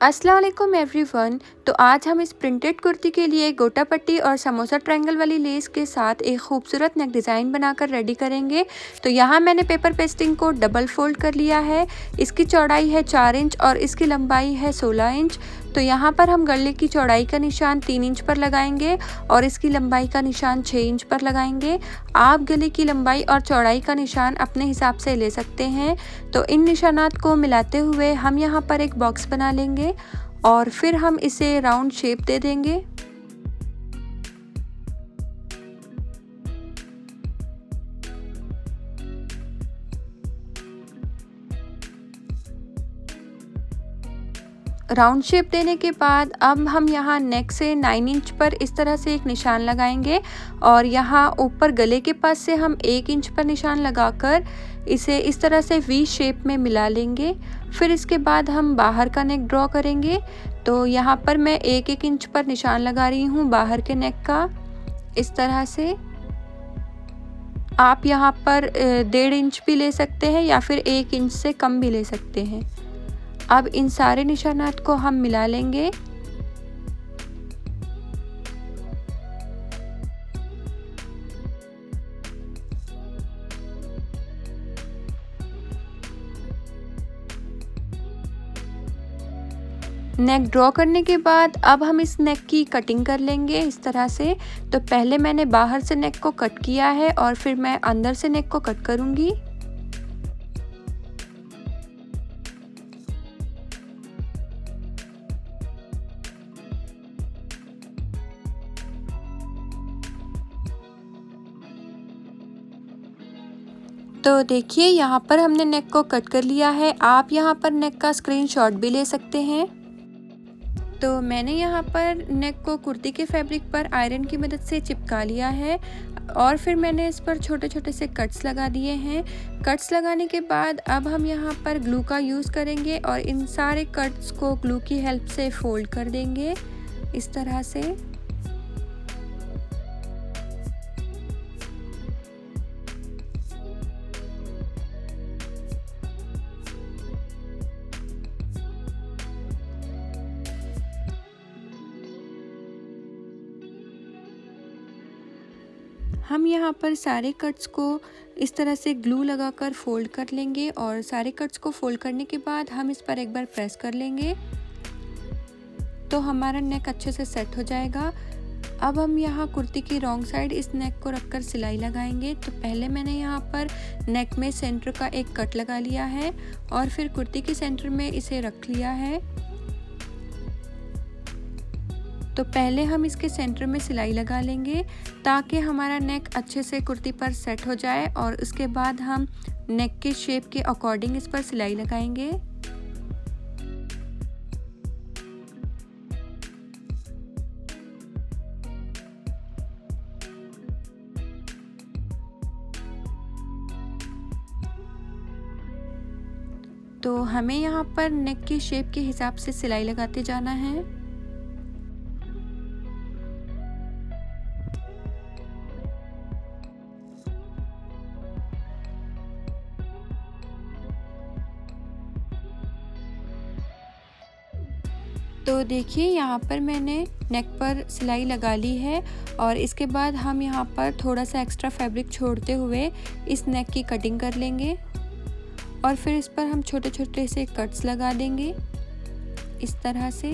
अस्सलाम वालेकुम एवरीवन। तो आज हम इस प्रिंटेड कुर्ती के लिए गोटा पट्टी और समोसा ट्रायंगल वाली लेस के साथ एक खूबसूरत नेक डिज़ाइन बनाकर रेडी करेंगे। तो यहाँ मैंने पेपर पेस्टिंग को डबल फोल्ड कर लिया है। इसकी चौड़ाई है 4 इंच और इसकी लंबाई है 16 इंच। तो यहाँ पर हम गले की चौड़ाई का निशान 3 इंच पर लगाएंगे और इसकी लंबाई का निशान 6 इंच पर लगाएंगे। आप गले की लंबाई और चौड़ाई का निशान अपने हिसाब से ले सकते हैं। तो इन निशानात को मिलाते हुए हम यहाँ पर एक बॉक्स बना लेंगे और फिर हम इसे राउंड शेप दे देंगे। राउंड शेप देने के बाद अब हम यहाँ नेक से 9 इंच पर इस तरह से एक निशान लगाएंगे और यहाँ ऊपर गले के पास से हम 1 इंच पर निशान लगाकर इसे इस तरह से वी शेप में मिला लेंगे। फिर इसके बाद हम बाहर का नेक ड्रॉ करेंगे। तो यहाँ पर मैं 1-1 इंच पर निशान लगा रही हूँ बाहर के नेक का। इस तरह से आप यहाँ पर 1.5 इंच भी ले सकते हैं या फिर 1 इंच से कम भी ले सकते हैं। अब इन सारे निशानात को हम मिला लेंगे। नेक ड्रॉ करने के बाद अब हम इस नेक की कटिंग कर लेंगे इस तरह से। तो पहले मैंने बाहर से नेक को कट किया है और फिर मैं अंदर से नेक को कट करूँगी। तो देखिए यहाँ पर हमने नेक को कट कर लिया है। आप यहाँ पर नेक का स्क्रीनशॉट भी ले सकते हैं। तो मैंने यहाँ पर नेक को कुर्ती के फैब्रिक पर आयरन की मदद से चिपका लिया है और फिर मैंने इस पर छोटे छोटे से कट्स लगा दिए हैं। कट्स लगाने के बाद अब हम यहाँ पर ग्लू का यूज़ करेंगे और इन सारे कट्स को ग्लू की हेल्प से फोल्ड कर देंगे इस तरह से। हम यहाँ पर सारे कट्स को इस तरह से ग्लू लगाकर फोल्ड कर लेंगे और सारे कट्स को फोल्ड करने के बाद हम इस पर एक बार प्रेस कर लेंगे तो हमारा नेक अच्छे से सेट हो जाएगा। अब हम यहाँ कुर्ती की रॉन्ग साइड इस नेक को रखकर सिलाई लगाएंगे। तो पहले मैंने यहाँ पर नेक में सेंटर का एक कट लगा लिया है और फिर कुर्ती के सेंटर में इसे रख लिया है। तो पहले हम इसके सेंटर में सिलाई लगा लेंगे ताकि हमारा नेक अच्छे से कुर्ती पर सेट हो जाए और उसके बाद हम नेक के शेप के अकॉर्डिंग इस पर सिलाई लगाएंगे। तो हमें यहाँ पर नेक के शेप के हिसाब से सिलाई लगाते जाना है। तो देखिए यहाँ पर मैंने नेक पर सिलाई लगा ली है और इसके बाद हम यहाँ पर थोड़ा सा एक्स्ट्रा फैब्रिक छोड़ते हुए इस नेक की कटिंग कर लेंगे और फिर इस पर हम छोटे छोटे से कट्स लगा देंगे इस तरह से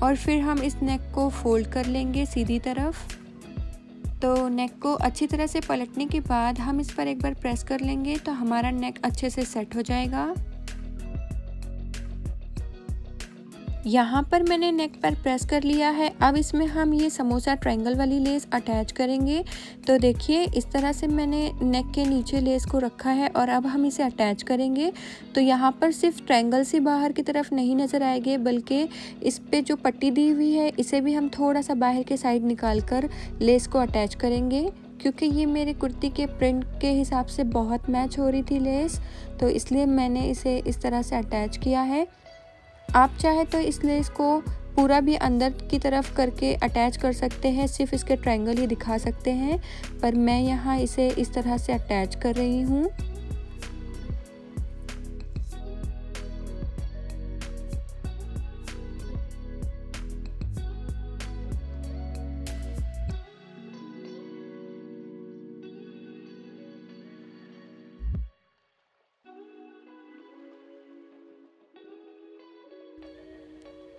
और फिर हम इस नेक को फोल्ड कर लेंगे सीधी तरफ। तो नेक को अच्छी तरह से पलटने के बाद हम इस पर एक बार प्रेस कर लेंगे तो हमारा नेक अच्छे से सेट हो जाएगा। यहाँ पर मैंने नेक पर प्रेस कर लिया है। अब इसमें हम ये समोसा ट्रायंगल वाली लेस अटैच करेंगे। तो देखिए इस तरह से मैंने नेक के नीचे लेस को रखा है और अब हम इसे अटैच करेंगे। तो यहाँ पर सिर्फ ट्रायंगल से बाहर की तरफ नहीं नज़र आएंगे बल्कि इस पे जो पट्टी दी हुई है इसे भी हम थोड़ा सा बाहर के साइड निकाल कर लेस को अटैच करेंगे क्योंकि ये मेरे कुर्ती के प्रिंट के हिसाब से बहुत मैच हो रही थी लेस, तो इसलिए मैंने इसे इस तरह से अटैच किया है। आप चाहे तो इस लेस को पूरा भी अंदर की तरफ करके अटैच कर सकते हैं, सिर्फ इसके ट्रायंगल ही दिखा सकते हैं, पर मैं यहाँ इसे इस तरह से अटैच कर रही हूँ।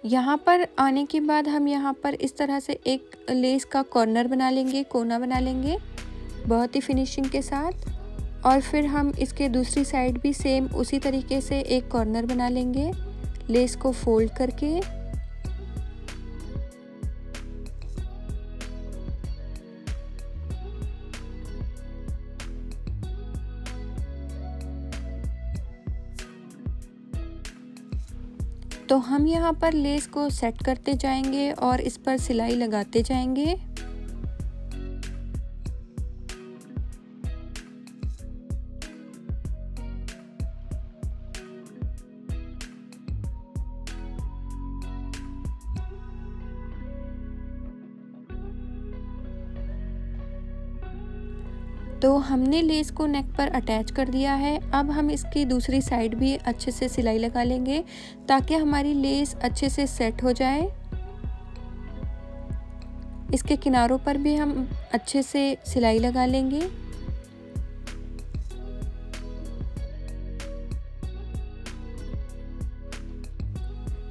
यहाँ पर आने के बाद हम यहाँ पर इस तरह से एक लेस का कॉर्नर बना लेंगे, कोना बना लेंगे बहुत ही फिनिशिंग के साथ। और फिर हम इसके दूसरी साइड भी सेम उसी तरीके से एक कॉर्नर बना लेंगे लेस को फोल्ड करके। तो हम यहाँ पर लेस को सेट करते जाएंगे और इस पर सिलाई लगाते जाएंगे। तो हमने लेस को नेक पर अटैच कर दिया है। अब हम इसकी दूसरी साइड भी अच्छे से सिलाई लगा लेंगे ताकि हमारी लेस अच्छे से सेट हो जाए। इसके किनारों पर भी हम अच्छे से सिलाई लगा लेंगे।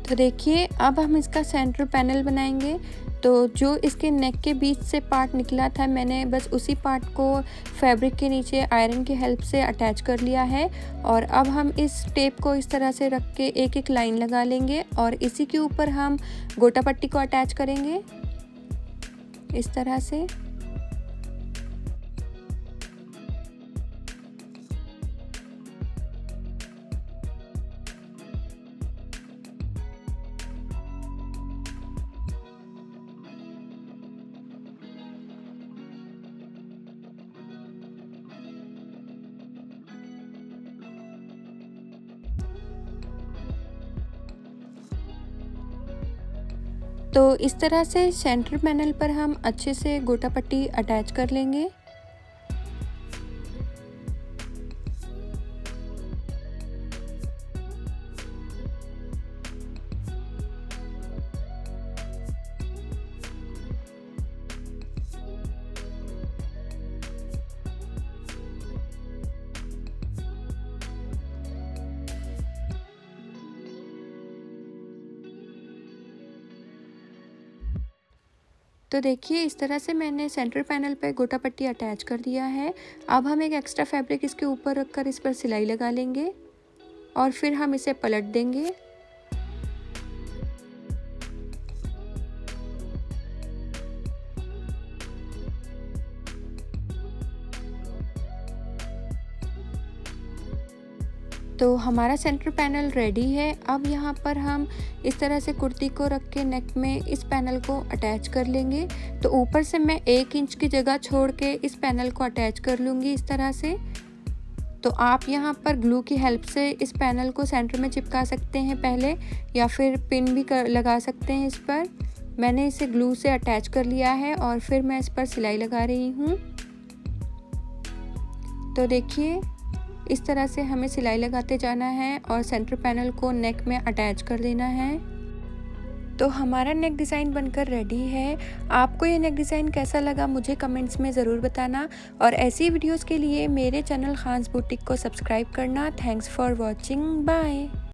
तो देखिए अब हम इसका सेंटर पैनल बनाएंगे। तो जो इसके नेक के बीच से पार्ट निकला था मैंने बस उसी पार्ट को फैब्रिक के नीचे आयरन की हेल्प से अटैच कर लिया है। और अब हम इस टेप को इस तरह से रख के एक एक लाइन लगा लेंगे और इसी के ऊपर हम गोटा पट्टी को अटैच करेंगे इस तरह से। तो इस तरह से सेंटर पैनल पर हम अच्छे से गोटा पट्टी अटैच कर लेंगे। तो देखिए इस तरह से मैंने सेंटर पैनल पे गोटा पट्टी अटैच कर दिया है। अब हम एक एक्स्ट्रा फैब्रिक इसके ऊपर रखकर इस पर सिलाई लगा लेंगे और फिर हम इसे पलट देंगे। तो हमारा सेंटर पैनल रेडी है। अब यहाँ पर हम इस तरह से कुर्ती को रख के नेक में इस पैनल को अटैच कर लेंगे। तो ऊपर से मैं 1 इंच की जगह छोड़ के इस पैनल को अटैच कर लूँगी इस तरह से। तो आप यहाँ पर ग्लू की हेल्प से इस पैनल को सेंटर में चिपका सकते हैं पहले, या फिर पिन भी लगा सकते हैं इस पर। मैंने इसे ग्लू से अटैच कर लिया है और फिर मैं इस पर सिलाई लगा रही हूँ। तो देखिए इस तरह से हमें सिलाई लगाते जाना है और सेंटर पैनल को नेक में अटैच कर देना है। तो हमारा नेक डिज़ाइन बनकर रेडी है। आपको ये नेक डिज़ाइन कैसा लगा मुझे कमेंट्स में ज़रूर बताना और ऐसी वीडियोस के लिए मेरे चैनल खान्स बुटीक को सब्सक्राइब करना। Thanks for watching, bye.